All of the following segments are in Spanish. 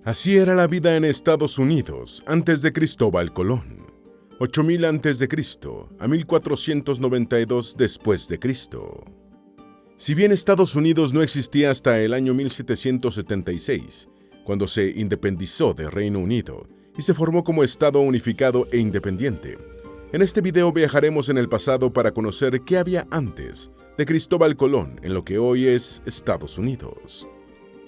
Así era la vida en Estados Unidos antes de Cristóbal Colón. 8000 antes de Cristo a 1492 después de Cristo. Si bien Estados Unidos no existía hasta el año 1776, cuando se independizó del Reino Unido y se formó como Estado unificado e independiente, en este video viajaremos en el pasado para conocer qué había antes de Cristóbal Colón en lo que hoy es Estados Unidos.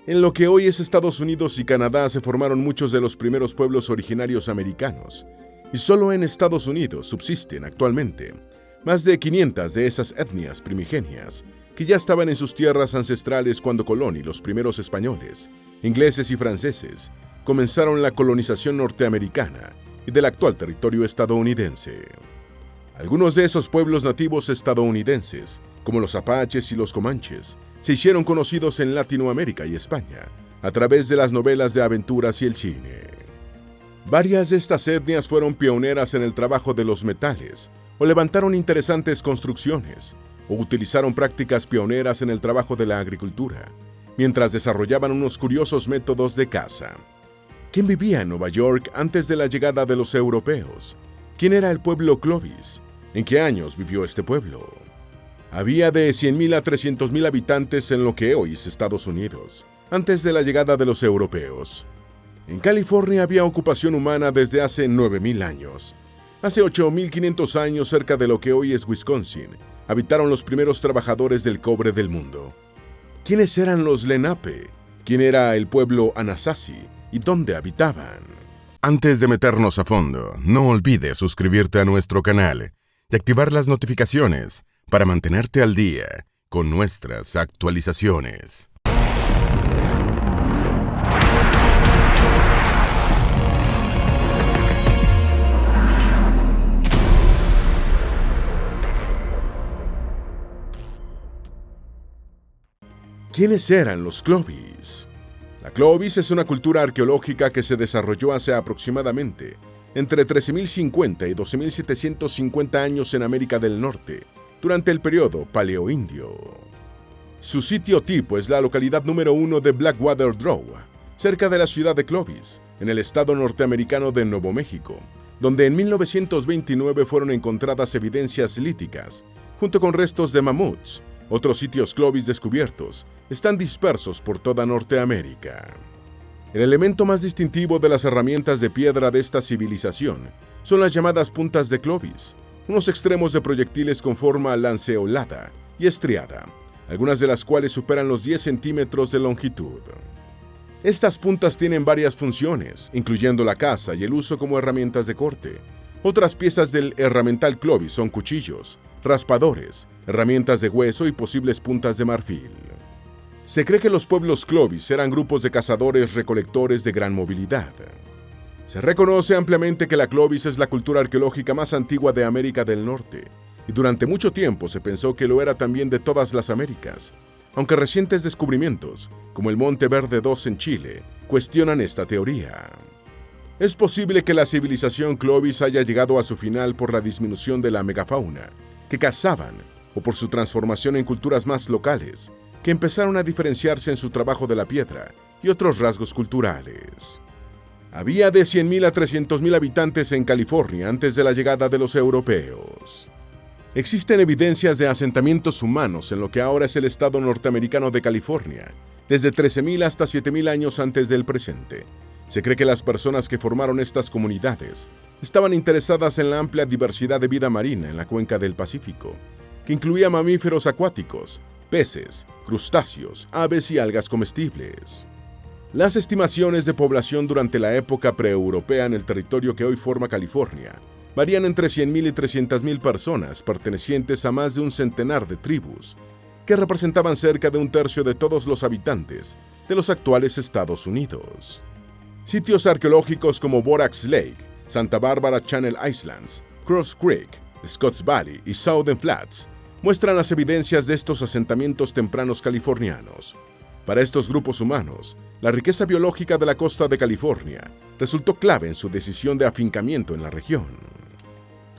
En lo que hoy es Estados Unidos y Canadá se formaron muchos de los primeros pueblos originarios americanos, y solo en Estados Unidos subsisten actualmente más de 500 de esas etnias primigenias que ya estaban en sus tierras ancestrales cuando Colón y los primeros españoles, ingleses y franceses comenzaron la colonización norteamericana y del actual territorio estadounidense. Algunos de esos pueblos nativos estadounidenses, como los apaches y los comanches, se hicieron conocidos en Latinoamérica y España a través de las novelas de aventuras y el cine. Varias de estas etnias fueron pioneras en el trabajo de los metales, o levantaron interesantes construcciones, o utilizaron prácticas pioneras en el trabajo de la agricultura, mientras desarrollaban unos curiosos métodos de caza. ¿Quién vivía en Nueva York antes de la llegada de los europeos? ¿Quién era el pueblo Clovis? ¿En qué años vivió este pueblo? Había de 100.000 a 300.000 habitantes en lo que hoy es Estados Unidos, antes de la llegada de los europeos. En California había ocupación humana desde hace 9.000 años. Hace 8.500 años, cerca de lo que hoy es Wisconsin, habitaron los primeros trabajadores del cobre del mundo. ¿Quiénes eran los Lenape? ¿Quién era el pueblo Anasazi? ¿Y dónde habitaban? Antes de meternos a fondo, no olvides suscribirte a nuestro canal y activar las notificaciones para mantenerte al día con nuestras actualizaciones. ¿Quiénes eran los Clovis? La Clovis es una cultura arqueológica que se desarrolló hace aproximadamente entre 13.050 y 12.750 años en América del Norte, durante el periodo paleoindio. Su sitio tipo es la localidad número 1 de Blackwater Draw, cerca de la ciudad de Clovis, en el estado norteamericano de Nuevo México, donde en 1929 fueron encontradas evidencias líticas, junto con restos de mamuts. Otros sitios Clovis descubiertos están dispersos por toda Norteamérica. El elemento más distintivo de las herramientas de piedra de esta civilización son las llamadas puntas de Clovis, unos extremos de proyectiles con forma lanceolada y estriada, algunas de las cuales superan los 10 centímetros de longitud. Estas puntas tienen varias funciones, incluyendo la caza y el uso como herramientas de corte. Otras piezas del herramental Clovis son cuchillos, raspadores, herramientas de hueso y posibles puntas de marfil. Se cree que los pueblos Clovis eran grupos de cazadores-recolectores de gran movilidad. Se reconoce ampliamente que la Clovis es la cultura arqueológica más antigua de América del Norte, y durante mucho tiempo se pensó que lo era también de todas las Américas, aunque recientes descubrimientos, como el Monte Verde II en Chile, cuestionan esta teoría. Es posible que la civilización Clovis haya llegado a su final por la disminución de la megafauna que cazaban, o por su transformación en culturas más locales, que empezaron a diferenciarse en su trabajo de la piedra y otros rasgos culturales. Había de 100.000 a 300.000 habitantes en California antes de la llegada de los europeos. Existen evidencias de asentamientos humanos en lo que ahora es el estado norteamericano de California, desde 13.000 hasta 7.000 años antes del presente. Se cree que las personas que formaron estas comunidades estaban interesadas en la amplia diversidad de vida marina en la cuenca del Pacífico, que incluía mamíferos acuáticos, peces, crustáceos, aves y algas comestibles. Las estimaciones de población durante la época preeuropea en el territorio que hoy forma California varían entre 100.000 y 300.000 personas pertenecientes a más de un centenar de tribus, que representaban cerca de un tercio de todos los habitantes de los actuales Estados Unidos. Sitios arqueológicos como Borax Lake, Santa Bárbara Channel Islands, Cross Creek, Scotts Valley y Southern Flats muestran las evidencias de estos asentamientos tempranos californianos. Para estos grupos humanos, la riqueza biológica de la costa de California resultó clave en su decisión de afincamiento en la región.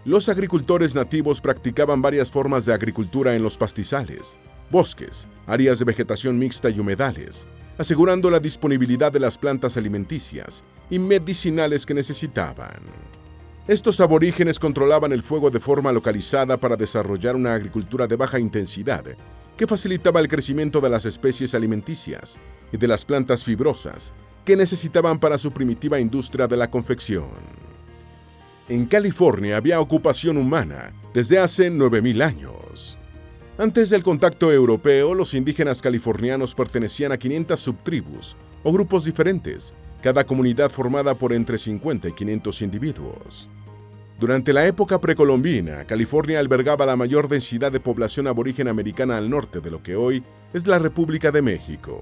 Los agricultores nativos practicaban varias formas de agricultura en los pastizales, bosques, áreas de vegetación mixta y humedales, asegurando la disponibilidad de las plantas alimenticias y medicinales que necesitaban. Estos aborígenes controlaban el fuego de forma localizada para desarrollar una agricultura de baja intensidad que facilitaba el crecimiento de las especies alimenticias y de las plantas fibrosas que necesitaban para su primitiva industria de la confección. En California había ocupación humana desde hace 9.000 años. Antes del contacto europeo, los indígenas californianos pertenecían a 500 subtribus o grupos diferentes, cada comunidad formada por entre 50 y 500 individuos. Durante la época precolombina, California albergaba la mayor densidad de población aborigen americana al norte de lo que hoy es la República de México.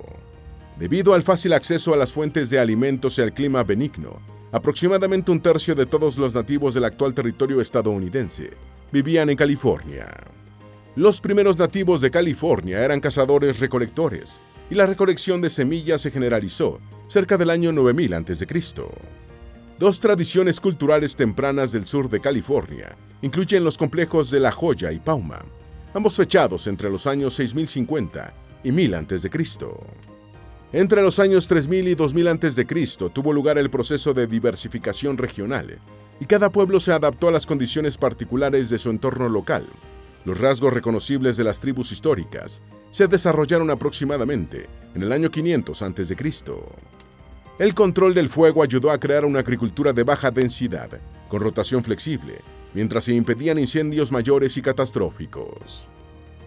Debido al fácil acceso a las fuentes de alimentos y al clima benigno, aproximadamente un tercio de todos los nativos del actual territorio estadounidense vivían en California. Los primeros nativos de California eran cazadores-recolectores, y la recolección de semillas se generalizó cerca del año 9000 a.C. Dos tradiciones culturales tempranas del sur de California incluyen los complejos de La Joya y Pauma, ambos fechados entre los años 6050 y 1000 a.C. Entre los años 3000 y 2000 a.C. tuvo lugar el proceso de diversificación regional, y cada pueblo se adaptó a las condiciones particulares de su entorno local. Los rasgos reconocibles de las tribus históricas se desarrollaron aproximadamente en el año 500 a.C. El control del fuego ayudó a crear una agricultura de baja densidad, con rotación flexible, mientras se impedían incendios mayores y catastróficos.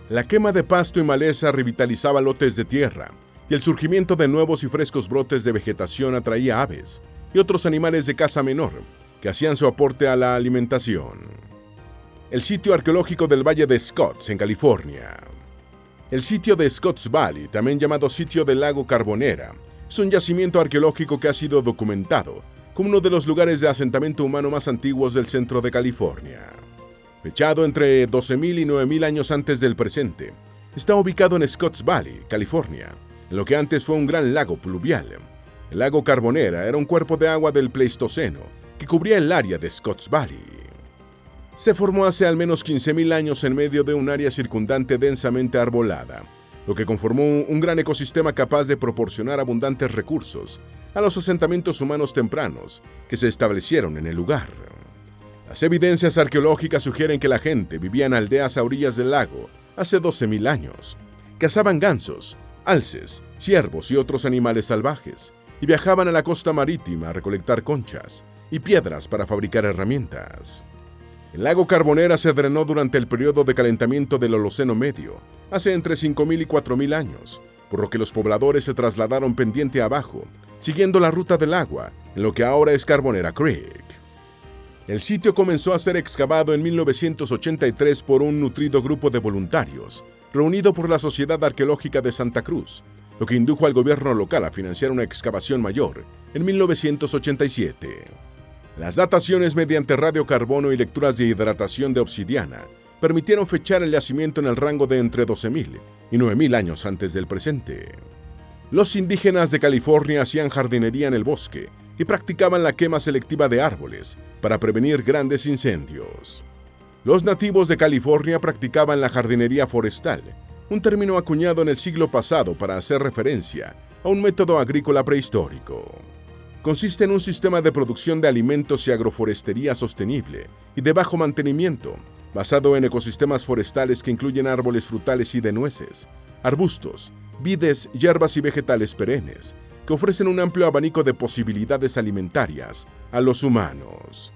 La quema de pasto y maleza revitalizaba lotes de tierra, y el surgimiento de nuevos y frescos brotes de vegetación atraía aves y otros animales de caza menor, que hacían su aporte a la alimentación. El sitio arqueológico del Valle de Scotts, en California. El sitio de Scotts Valley, también llamado sitio del lago Carbonera, es un yacimiento arqueológico que ha sido documentado como uno de los lugares de asentamiento humano más antiguos del centro de California. Fechado entre 12.000 y 9.000 años antes del presente, está ubicado en Scotts Valley, California, en lo que antes fue un gran lago pluvial. El lago Carbonera era un cuerpo de agua del Pleistoceno que cubría el área de Scotts Valley. Se formó hace al menos 15.000 años en medio de un área circundante densamente arbolada, lo que conformó un gran ecosistema capaz de proporcionar abundantes recursos a los asentamientos humanos tempranos que se establecieron en el lugar. Las evidencias arqueológicas sugieren que la gente vivía en aldeas a orillas del lago hace 12.000 años, cazaban gansos, alces, ciervos y otros animales salvajes, y viajaban a la costa marítima a recolectar conchas y piedras para fabricar herramientas. El lago Carbonera se drenó durante el periodo de calentamiento del Holoceno Medio, hace entre 5.000 y 4.000 años, por lo que los pobladores se trasladaron pendiente abajo, siguiendo la ruta del agua, en lo que ahora es Carbonera Creek. El sitio comenzó a ser excavado en 1983 por un nutrido grupo de voluntarios, reunido por la Sociedad Arqueológica de Santa Cruz, lo que indujo al gobierno local a financiar una excavación mayor en 1987. Las dataciones mediante radiocarbono y lecturas de hidratación de obsidiana permitieron fechar el yacimiento en el rango de entre 12.000 y 9.000 años antes del presente. Los indígenas de California hacían jardinería en el bosque y practicaban la quema selectiva de árboles para prevenir grandes incendios. Los nativos de California practicaban la jardinería forestal, un término acuñado en el siglo pasado para hacer referencia a un método agrícola prehistórico. Consiste en un sistema de producción de alimentos y agroforestería sostenible y de bajo mantenimiento, basado en ecosistemas forestales que incluyen árboles frutales y de nueces, arbustos, vides, hierbas y vegetales perennes, que ofrecen un amplio abanico de posibilidades alimentarias a los humanos.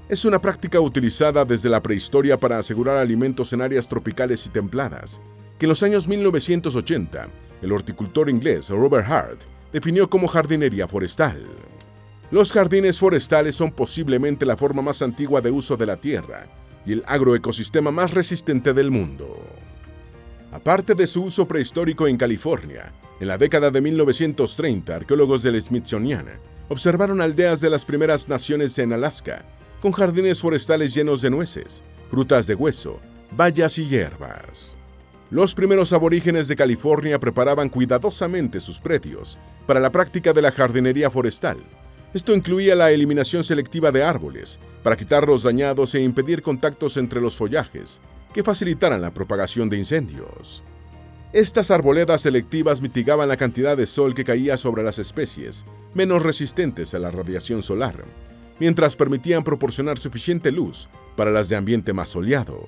Es una práctica utilizada desde la prehistoria para asegurar alimentos en áreas tropicales y templadas, que en los años 1980, el horticultor inglés Robert Hart definió como jardinería forestal. Los jardines forestales son posiblemente la forma más antigua de uso de la tierra y el agroecosistema más resistente del mundo. Aparte de su uso prehistórico en California, en la década de 1930, arqueólogos del Smithsonian observaron aldeas de las primeras naciones en Alaska, con jardines forestales llenos de nueces, frutas de hueso, bayas y hierbas. Los primeros aborígenes de California preparaban cuidadosamente sus predios para la práctica de la jardinería forestal. Esto incluía la eliminación selectiva de árboles, para quitar los dañados e impedir contactos entre los follajes que facilitaran la propagación de incendios. Estas arboledas selectivas mitigaban la cantidad de sol que caía sobre las especies menos resistentes a la radiación solar, mientras permitían proporcionar suficiente luz para las de ambiente más soleado.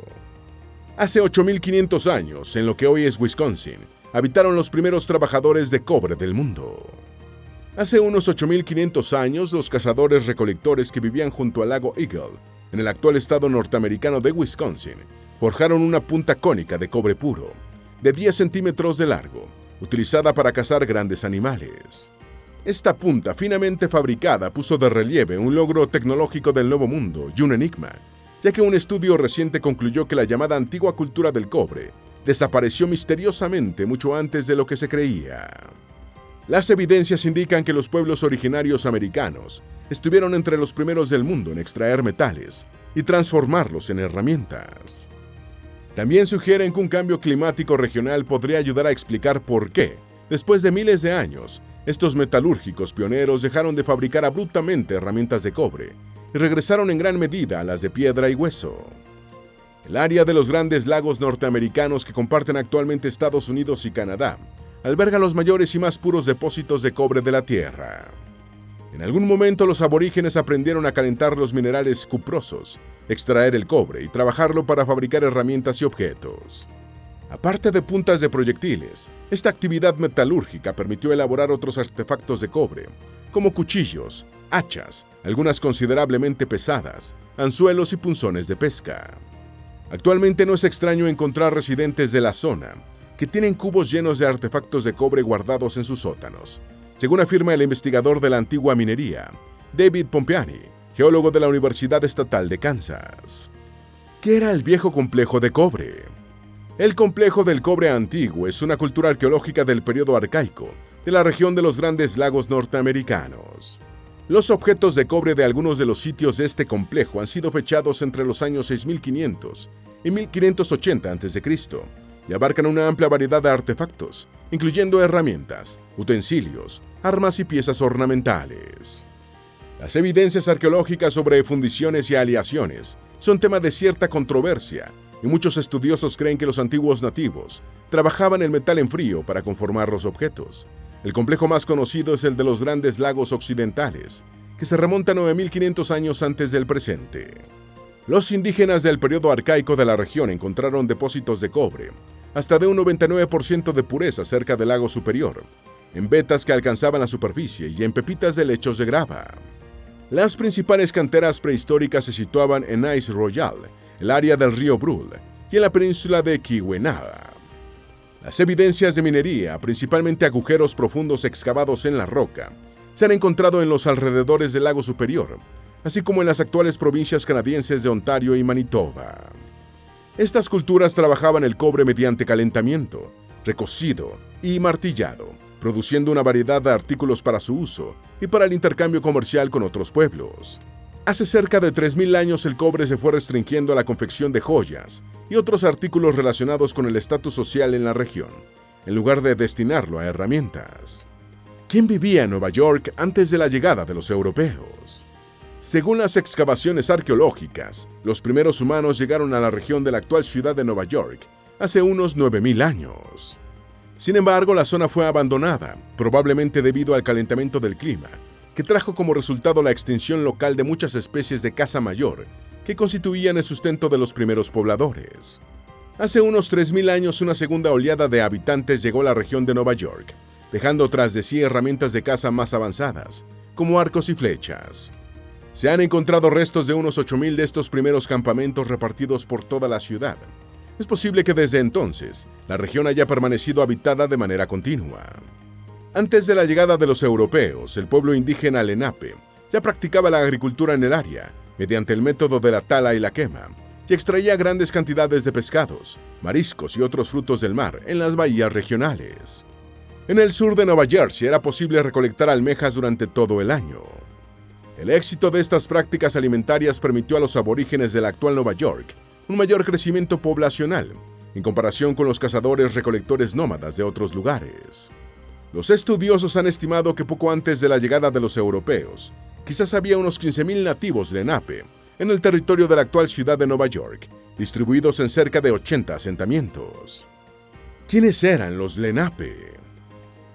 Hace 8.500 años, en lo que hoy es Wisconsin, habitaron los primeros trabajadores de cobre del mundo. Hace unos 8.500 años, los cazadores-recolectores que vivían junto al lago Eagle, en el actual estado norteamericano de Wisconsin, forjaron una punta cónica de cobre puro, de 10 centímetros de largo, utilizada para cazar grandes animales. Esta punta finamente fabricada puso de relieve un logro tecnológico del Nuevo Mundo y un enigma, ya que un estudio reciente concluyó que la llamada antigua cultura del cobre desapareció misteriosamente mucho antes de lo que se creía. Las evidencias indican que los pueblos originarios americanos estuvieron entre los primeros del mundo en extraer metales y transformarlos en herramientas. También sugieren que un cambio climático regional podría ayudar a explicar por qué, después de miles de años, estos metalúrgicos pioneros dejaron de fabricar abruptamente herramientas de cobre y regresaron en gran medida a las de piedra y hueso. El área de los grandes lagos norteamericanos que comparten actualmente Estados Unidos y Canadá alberga los mayores y más puros depósitos de cobre de la Tierra. En algún momento los aborígenes aprendieron a calentar los minerales cuprosos, extraer el cobre y trabajarlo para fabricar herramientas y objetos. Aparte de puntas de proyectiles, esta actividad metalúrgica permitió elaborar otros artefactos de cobre, como cuchillos, hachas, algunas considerablemente pesadas, anzuelos y punzones de pesca. Actualmente no es extraño encontrar residentes de la zona que tienen cubos llenos de artefactos de cobre guardados en sus sótanos, según afirma el investigador de la antigua minería, David Pompeani, geólogo de la Universidad Estatal de Kansas. ¿Qué era el viejo complejo de cobre? El complejo del cobre antiguo es una cultura arqueológica del período arcaico de la región de los Grandes Lagos norteamericanos. Los objetos de cobre de algunos de los sitios de este complejo han sido fechados entre los años 6500 y 1580 a.C. y abarcan una amplia variedad de artefactos, incluyendo herramientas, utensilios, armas y piezas ornamentales. Las evidencias arqueológicas sobre fundiciones y aleaciones son tema de cierta controversia, y muchos estudiosos creen que los antiguos nativos trabajaban el metal en frío para conformar los objetos. El complejo más conocido es el de los Grandes Lagos Occidentales, que se remonta a 9.500 años antes del presente. Los indígenas del periodo arcaico de la región encontraron depósitos de cobre, hasta de un 99% de pureza cerca del lago superior, en vetas que alcanzaban la superficie y en pepitas de lechos de grava. Las principales canteras prehistóricas se situaban en Ice Royal, el área del río Brule, y en la península de Keweenaw. Las evidencias de minería, principalmente agujeros profundos excavados en la roca, se han encontrado en los alrededores del lago superior, así como en las actuales provincias canadienses de Ontario y Manitoba. Estas culturas trabajaban el cobre mediante calentamiento, recocido y martillado, produciendo una variedad de artículos para su uso y para el intercambio comercial con otros pueblos. Hace cerca de 3.000 años el cobre se fue restringiendo a la confección de joyas y otros artículos relacionados con el estatus social en la región, en lugar de destinarlo a herramientas. ¿Quién vivía en Nueva York antes de la llegada de los europeos? Según las excavaciones arqueológicas, los primeros humanos llegaron a la región de la actual ciudad de Nueva York hace unos 9.000 años. Sin embargo, la zona fue abandonada, probablemente debido al calentamiento del clima, que trajo como resultado la extinción local de muchas especies de caza mayor que constituían el sustento de los primeros pobladores. Hace unos 3.000 años una segunda oleada de habitantes llegó a la región de Nueva York, dejando tras de sí herramientas de caza más avanzadas, como arcos y flechas. Se han encontrado restos de unos 8.000 de estos primeros campamentos repartidos por toda la ciudad. Es posible que desde entonces la región haya permanecido habitada de manera continua. Antes de la llegada de los europeos, el pueblo indígena Lenape ya practicaba la agricultura en el área mediante el método de la tala y la quema, y extraía grandes cantidades de pescados, mariscos y otros frutos del mar en las bahías regionales. En el sur de Nueva Jersey era posible recolectar almejas durante todo el año. El éxito de estas prácticas alimentarias permitió a los aborígenes de la actual Nueva York un mayor crecimiento poblacional, en comparación con los cazadores-recolectores nómadas de otros lugares. Los estudiosos han estimado que poco antes de la llegada de los europeos, quizás había unos 15.000 nativos Lenape en el territorio de la actual ciudad de Nueva York, distribuidos en cerca de 80 asentamientos. ¿Quiénes eran los Lenape?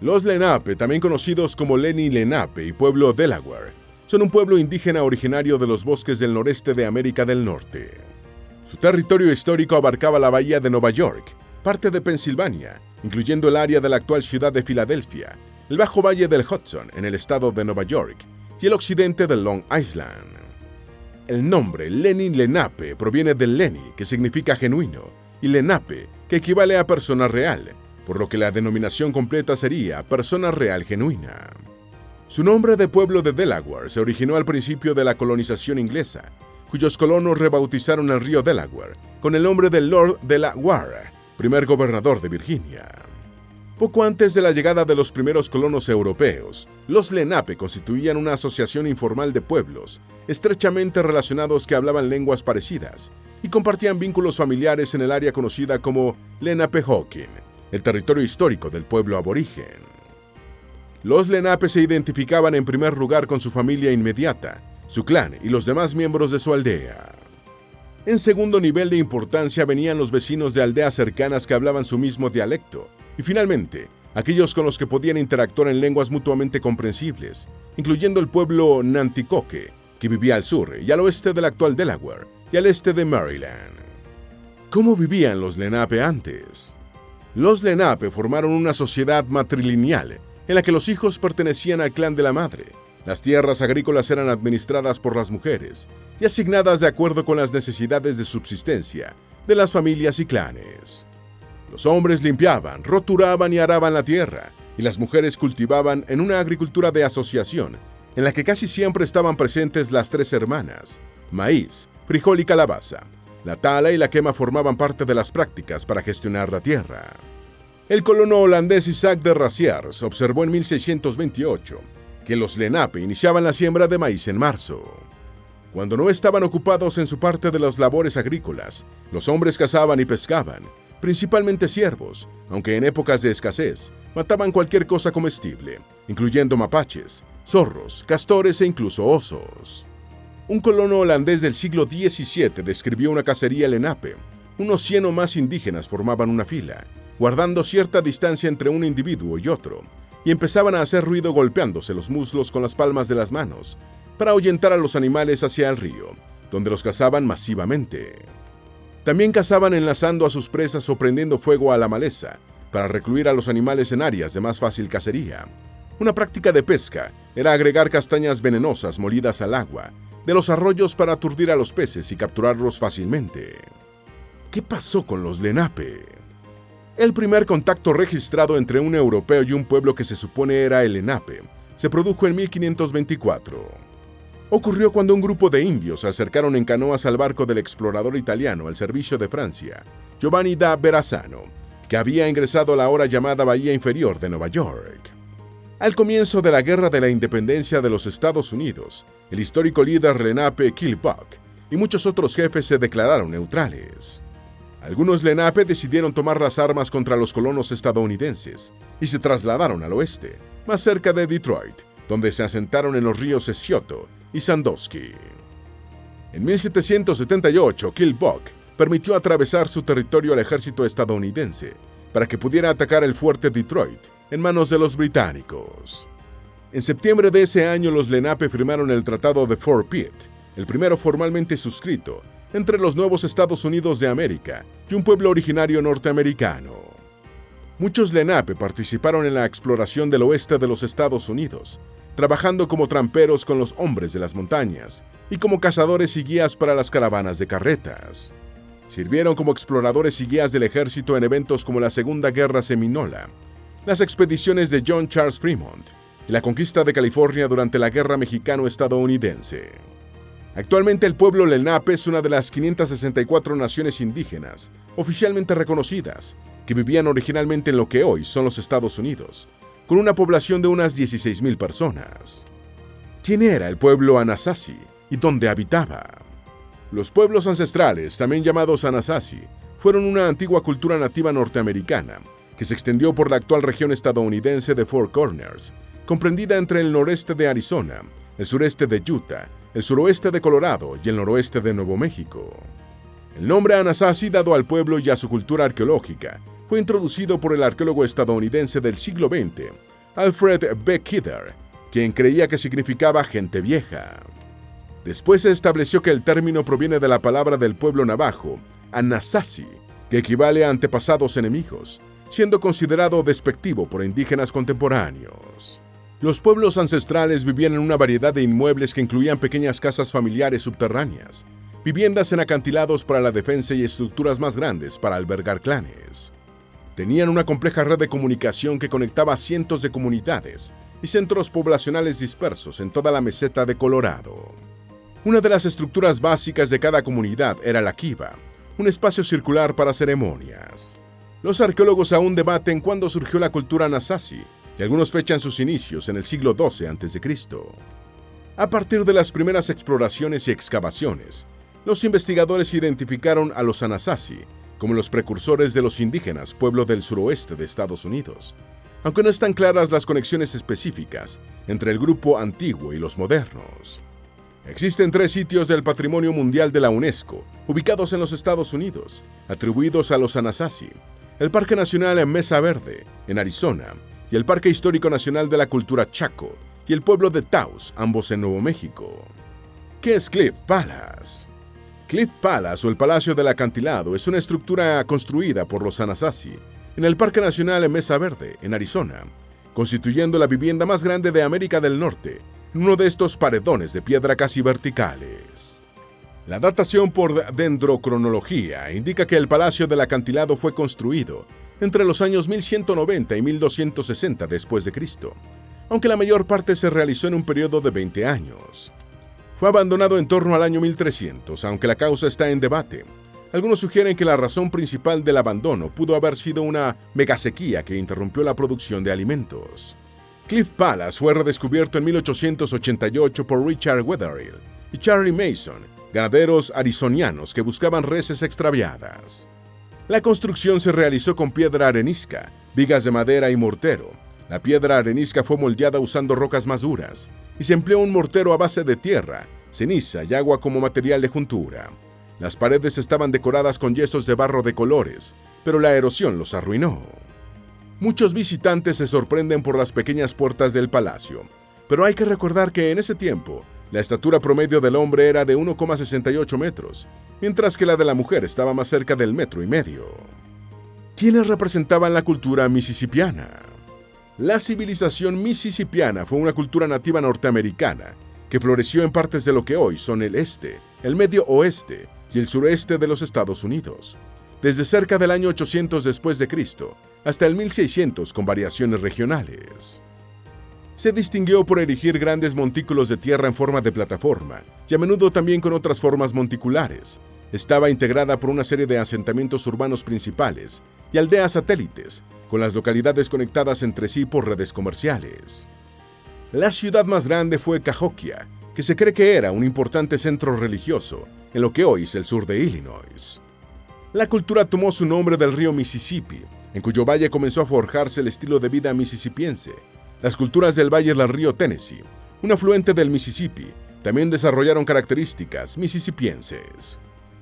Los Lenape, también conocidos como Lenni Lenape y pueblo Delaware, son un pueblo indígena originario de los bosques del noreste de América del Norte. Su territorio histórico abarcaba la bahía de Nueva York, parte de Pensilvania, incluyendo el área de la actual ciudad de Filadelfia, el bajo valle del Hudson en el estado de Nueva York y el occidente de Long Island. El nombre Lenni Lenape proviene del Lenni, que significa genuino, y Lenape, que equivale a persona real, por lo que la denominación completa sería persona real genuina. Su nombre de pueblo de Delaware se originó al principio de la colonización inglesa, cuyos colonos rebautizaron el río Delaware con el nombre de Lord Delaware, primer gobernador de Virginia. Poco antes de la llegada de los primeros colonos europeos, los Lenape constituían una asociación informal de pueblos, estrechamente relacionados que hablaban lenguas parecidas y compartían vínculos familiares en el área conocida como Lenapehoking, el territorio histórico del pueblo aborigen. Los Lenape se identificaban en primer lugar con su familia inmediata, su clan y los demás miembros de su aldea. En segundo nivel de importancia venían los vecinos de aldeas cercanas que hablaban su mismo dialecto, y finalmente, aquellos con los que podían interactuar en lenguas mutuamente comprensibles, incluyendo el pueblo Nanticoke, que vivía al sur y al oeste del actual Delaware y al este de Maryland. ¿Cómo vivían los Lenape antes? Los Lenape formaron una sociedad matrilineal en la que los hijos pertenecían al clan de la madre. Las tierras agrícolas eran administradas por las mujeres y asignadas de acuerdo con las necesidades de subsistencia de las familias y clanes. Los hombres limpiaban, roturaban y araban la tierra, y las mujeres cultivaban en una agricultura de asociación, en la que casi siempre estaban presentes las tres hermanas. Maíz, frijol y calabaza. La tala y la quema formaban parte de las prácticas para gestionar la tierra. El colono holandés Isaac de Raciers observó en 1628 que los Lenape iniciaban la siembra de maíz en marzo. Cuando no estaban ocupados en su parte de las labores agrícolas, los hombres cazaban y pescaban, principalmente ciervos, aunque en épocas de escasez mataban cualquier cosa comestible, incluyendo mapaches, zorros, castores e incluso osos. Un colono holandés del siglo XVII describió una cacería Lenape. Unos 100 o más indígenas formaban una fila, guardando cierta distancia entre un individuo y otro, y empezaban a hacer ruido golpeándose los muslos con las palmas de las manos para ahuyentar a los animales hacia el río, donde los cazaban masivamente. También cazaban enlazando a sus presas o prendiendo fuego a la maleza para recluir a los animales en áreas de más fácil cacería. Una práctica de pesca era agregar castañas venenosas molidas al agua de los arroyos para aturdir a los peces y capturarlos fácilmente. ¿Qué pasó con los Lenape? El primer contacto registrado entre un europeo y un pueblo que se supone era el Lenape se produjo en 1524. Ocurrió cuando un grupo de indios se acercaron en canoas al barco del explorador italiano al servicio de Francia, Giovanni da Verrazzano, que había ingresado a la ahora llamada Bahía Inferior de Nueva York. Al comienzo de la Guerra de la Independencia de los Estados Unidos, el histórico líder Lenape Killbuck y muchos otros jefes se declararon neutrales. Algunos Lenape decidieron tomar las armas contra los colonos estadounidenses y se trasladaron al oeste, más cerca de Detroit, donde se asentaron en los ríos Scioto y Sandusky. En 1778, Killbuck permitió atravesar su territorio al ejército estadounidense para que pudiera atacar el fuerte Detroit en manos de los británicos. En septiembre de ese año, los Lenape firmaron el Tratado de Fort Pitt, el primero formalmente suscrito entre los nuevos Estados Unidos de América y un pueblo originario norteamericano. Muchos Lenape participaron en la exploración del oeste de los Estados Unidos, trabajando como tramperos con los hombres de las montañas y como cazadores y guías para las caravanas de carretas. Sirvieron como exploradores y guías del ejército en eventos como la Segunda Guerra Seminola, las expediciones de John Charles Fremont y la conquista de California durante la Guerra Mexicano-Estadounidense. Actualmente el pueblo Lenape es una de las 564 naciones indígenas oficialmente reconocidas que vivían originalmente en lo que hoy son los Estados Unidos, con una población de unas 16,000 personas. ¿Quién era el pueblo Anasazi y dónde habitaba? Los pueblos ancestrales, también llamados Anasazi, fueron una antigua cultura nativa norteamericana que se extendió por la actual región estadounidense de Four Corners, comprendida entre el noreste de Arizona, el sureste de Utah, el suroeste de Colorado y el noroeste de Nuevo México. El nombre Anasazi, dado al pueblo y a su cultura arqueológica, fue introducido por el arqueólogo estadounidense del siglo XX, Alfred B. Kidder, quien creía que significaba gente vieja. Después se estableció que el término proviene de la palabra del pueblo navajo, Anasazi, que equivale a antepasados enemigos, siendo considerado despectivo por indígenas contemporáneos. Los pueblos ancestrales vivían en una variedad de inmuebles que incluían pequeñas casas familiares subterráneas, viviendas en acantilados para la defensa y estructuras más grandes para albergar clanes. Tenían una compleja red de comunicación que conectaba a cientos de comunidades y centros poblacionales dispersos en toda la meseta de Colorado. Una de las estructuras básicas de cada comunidad era la kiva, un espacio circular para ceremonias. Los arqueólogos aún debaten cuándo surgió la cultura Anasazi, y algunos fechan sus inicios en el siglo XII a.C. A partir de las primeras exploraciones y excavaciones, los investigadores identificaron a los Anasazi como los precursores de los indígenas pueblos del suroeste de Estados Unidos, aunque no están claras las conexiones específicas entre el grupo antiguo y los modernos. Existen 3 sitios del Patrimonio Mundial de la UNESCO, ubicados en los Estados Unidos, atribuidos a los Anasazi: el Parque Nacional en Mesa Verde, en Arizona, y el Parque Histórico Nacional de la Cultura Chaco, y el pueblo de Taos, ambos en Nuevo México. ¿Qué es Cliff Palace? Cliff Palace, o el Palacio del Acantilado, es una estructura construida por los Anasazi en el Parque Nacional en Mesa Verde, en Arizona, constituyendo la vivienda más grande de América del Norte, en uno de estos paredones de piedra casi verticales. La datación por dendrocronología indica que el Palacio del Acantilado fue construido entre los años 1190 y 1260 después de Cristo, aunque la mayor parte se realizó en un periodo de 20 años. Fue abandonado en torno al año 1300, aunque la causa está en debate. Algunos sugieren que la razón principal del abandono pudo haber sido una megasequía que interrumpió la producción de alimentos. Cliff Palace fue redescubierto en 1888 por Richard Wetherill y Charlie Mason, ganaderos arizonianos que buscaban reses extraviadas. La construcción se realizó con piedra arenisca, vigas de madera y mortero. La piedra arenisca fue moldeada usando rocas más duras y se empleó un mortero a base de tierra, ceniza y agua como material de juntura. Las paredes estaban decoradas con yesos de barro de colores, pero la erosión los arruinó. Muchos visitantes se sorprenden por las pequeñas puertas del palacio, pero hay que recordar que en ese tiempo, la estatura promedio del hombre era de 1,68 metros, mientras que la de la mujer estaba más cerca del 1,5 metros. ¿Quiénes representaban la cultura mississippiana? La civilización mississippiana fue una cultura nativa norteamericana que floreció en partes de lo que hoy son el este, el medio oeste y el sureste de los Estados Unidos, desde cerca del año 800 después de Cristo hasta el 1600 con variaciones regionales. Se distinguió por erigir grandes montículos de tierra en forma de plataforma y a menudo también con otras formas monticulares. Estaba integrada por una serie de asentamientos urbanos principales y aldeas satélites, con las localidades conectadas entre sí por redes comerciales. La ciudad más grande fue Cahokia, que se cree que era un importante centro religioso en lo que hoy es el sur de Illinois. La cultura tomó su nombre del río Mississippi, en cuyo valle comenzó a forjarse el estilo de vida mississippiense. Las culturas del valle del río Tennessee, un afluente del Mississippi, también desarrollaron características mississippienses.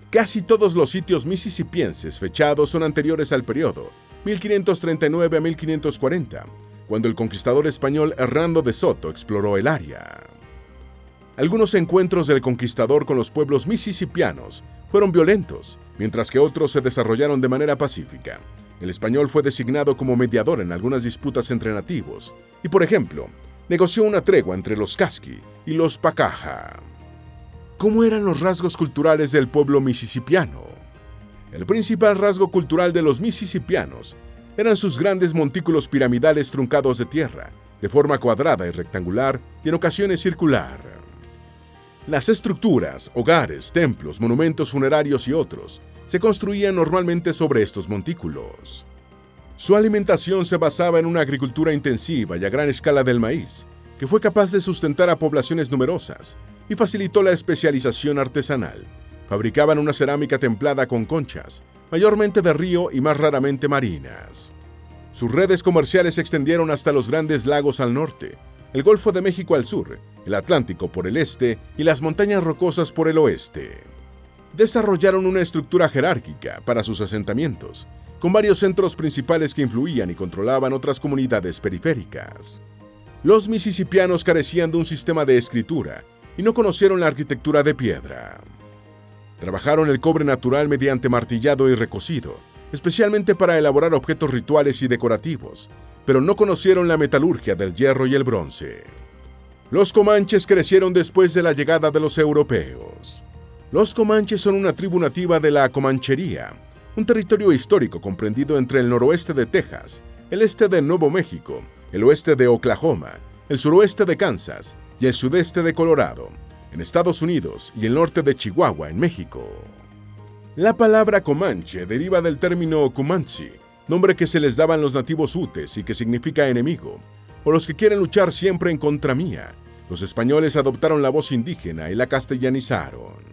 Casi todos los sitios mississippienses fechados son anteriores al periodo 1539 a 1540, cuando el conquistador español Hernando de Soto exploró el área. Algunos encuentros del conquistador con los pueblos mississippianos fueron violentos, mientras que otros se desarrollaron de manera pacífica. El español fue designado como mediador en algunas disputas entre nativos y, por ejemplo, negoció una tregua entre los Casqui y los Pacaja. ¿Cómo eran los rasgos culturales del pueblo mississippiano? El principal rasgo cultural de los mississippianos eran sus grandes montículos piramidales truncados de tierra, de forma cuadrada y rectangular y en ocasiones circular. Las estructuras, hogares, templos, monumentos funerarios y otros se construían normalmente sobre estos montículos. Su alimentación se basaba en una agricultura intensiva y a gran escala del maíz, que fue capaz de sustentar a poblaciones numerosas y facilitó la especialización artesanal. Fabricaban una cerámica templada con conchas, mayormente de río y más raramente marinas. Sus redes comerciales se extendieron hasta los grandes lagos al norte, el Golfo de México al sur, el Atlántico por el este y las montañas rocosas por el oeste. Desarrollaron una estructura jerárquica para sus asentamientos con varios centros principales que influían y controlaban otras comunidades periféricas. Los misisipianos carecían de un sistema de escritura y no conocieron la arquitectura de piedra. Trabajaron el cobre natural mediante martillado y recocido, especialmente para elaborar objetos rituales y decorativos, pero no conocieron la metalurgia del hierro y el bronce. Los comanches crecieron después de la llegada de los europeos. Los comanches son una tribu nativa de la Comanchería, un territorio histórico comprendido entre el noroeste de Texas, el este de Nuevo México, el oeste de Oklahoma, el suroeste de Kansas y el sudeste de Colorado, en Estados Unidos, y el norte de Chihuahua, en México. La palabra Comanche deriva del término Cumanzi, nombre que se les daban los nativos utes y que significa enemigo, o los que quieren luchar siempre en contra mía. Los españoles adoptaron la voz indígena y la castellanizaron.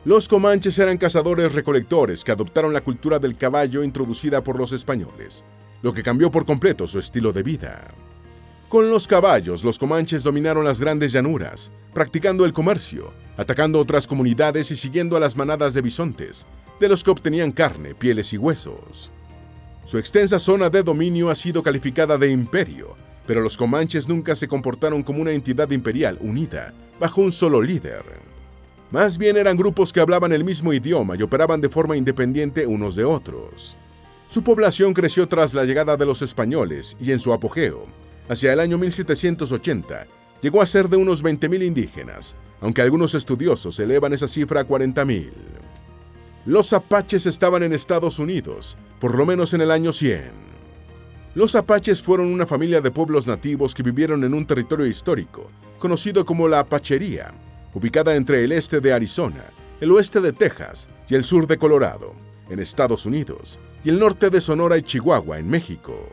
Los comanches eran cazadores-recolectores que adoptaron la cultura del caballo introducida por los españoles, lo que cambió por completo su estilo de vida. Con los caballos, los comanches dominaron las grandes llanuras, practicando el comercio, atacando otras comunidades y siguiendo a las manadas de bisontes, de los que obtenían carne, pieles y huesos. Su extensa zona de dominio ha sido calificada de imperio, pero los comanches nunca se comportaron como una entidad imperial unida, bajo un solo líder. Más bien eran grupos que hablaban el mismo idioma y operaban de forma independiente unos de otros. Su población creció tras la llegada de los españoles y en su apogeo, hacia el año 1780, llegó a ser de unos 20.000 indígenas, aunque algunos estudiosos elevan esa cifra a 40.000. Los apaches estaban en Estados Unidos, por lo menos en el año 100. Los apaches fueron una familia de pueblos nativos que vivieron en un territorio histórico, conocido como la Apachería, ubicada entre el este de Arizona, el oeste de Texas y el sur de Colorado, en Estados Unidos, y el norte de Sonora y Chihuahua, en México.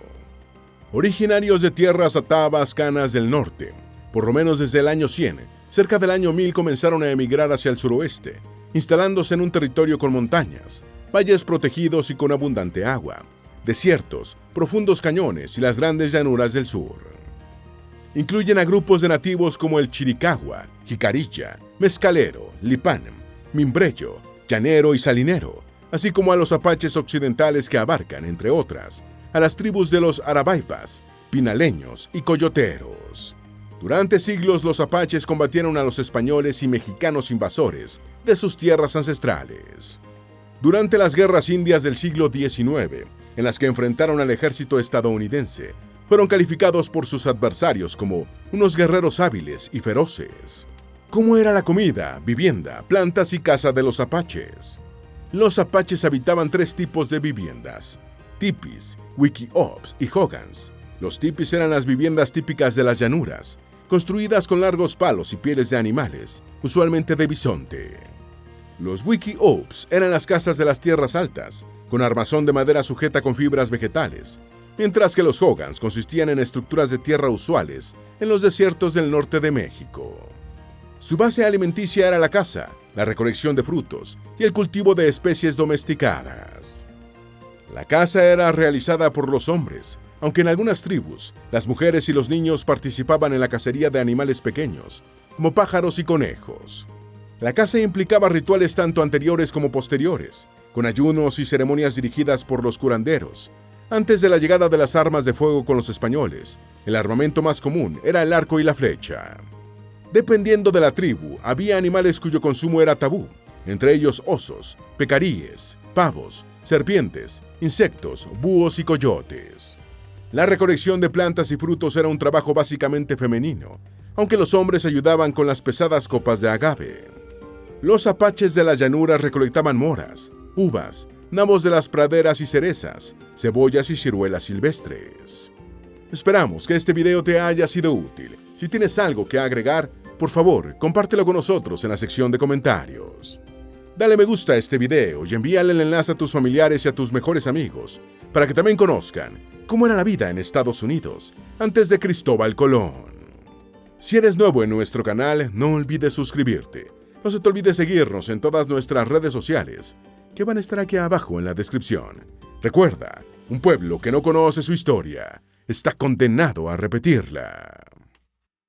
Originarios de tierras atabascanas del norte, por lo menos desde el año 100, cerca del año 1000 comenzaron a emigrar hacia el suroeste, instalándose en un territorio con montañas, valles protegidos y con abundante agua, desiertos, profundos cañones y las grandes llanuras del sur. Incluyen a grupos de nativos como el Chiricahua, Jicarilla, Mezcalero, Lipán, Mimbreyo, Llanero y Salinero, así como a los apaches occidentales que abarcan, entre otras, a las tribus de los Arabaipas, Pinaleños y Coyoteros. Durante siglos los apaches combatieron a los españoles y mexicanos invasores de sus tierras ancestrales. Durante las guerras indias del siglo XIX, en las que enfrentaron al ejército estadounidense, fueron calificados por sus adversarios como unos guerreros hábiles y feroces. ¿Cómo era la comida, vivienda, plantas y caza de los apaches? Los apaches habitaban 3 tipos de viviendas: tipis, wickiups y hogans. Los tipis eran las viviendas típicas de las llanuras, construidas con largos palos y pieles de animales, usualmente de bisonte. Los wickiups eran las casas de las tierras altas, con armazón de madera sujeta con fibras vegetales, mientras que los hogans consistían en estructuras de tierra usuales en los desiertos del norte de México. Su base alimenticia era la caza, la recolección de frutos y el cultivo de especies domesticadas. La caza era realizada por los hombres, aunque en algunas tribus, las mujeres y los niños participaban en la cacería de animales pequeños, como pájaros y conejos. La caza implicaba rituales tanto anteriores como posteriores, con ayunos y ceremonias dirigidas por los curanderos. Antes de la llegada de las armas de fuego con los españoles, el armamento más común era el arco y la flecha. Dependiendo de la tribu, había animales cuyo consumo era tabú, entre ellos osos, pecaríes, pavos, serpientes, insectos, búhos y coyotes. La recolección de plantas y frutos era un trabajo básicamente femenino, aunque los hombres ayudaban con las pesadas copas de agave. Los apaches de la llanura recolectaban moras, uvas, nabos de las praderas y cerezas, cebollas y ciruelas silvestres. Esperamos que este video te haya sido útil. Si tienes algo que agregar, por favor, compártelo con nosotros en la sección de comentarios. Dale me gusta a este video y envíale el enlace a tus familiares y a tus mejores amigos, para que también conozcan cómo era la vida en Estados Unidos antes de Cristóbal Colón. Si eres nuevo en nuestro canal, no olvides suscribirte. No se te olvide seguirnos en todas nuestras redes sociales, que van a estar aquí abajo en la descripción. Recuerda, un pueblo que no conoce su historia está condenado a repetirla.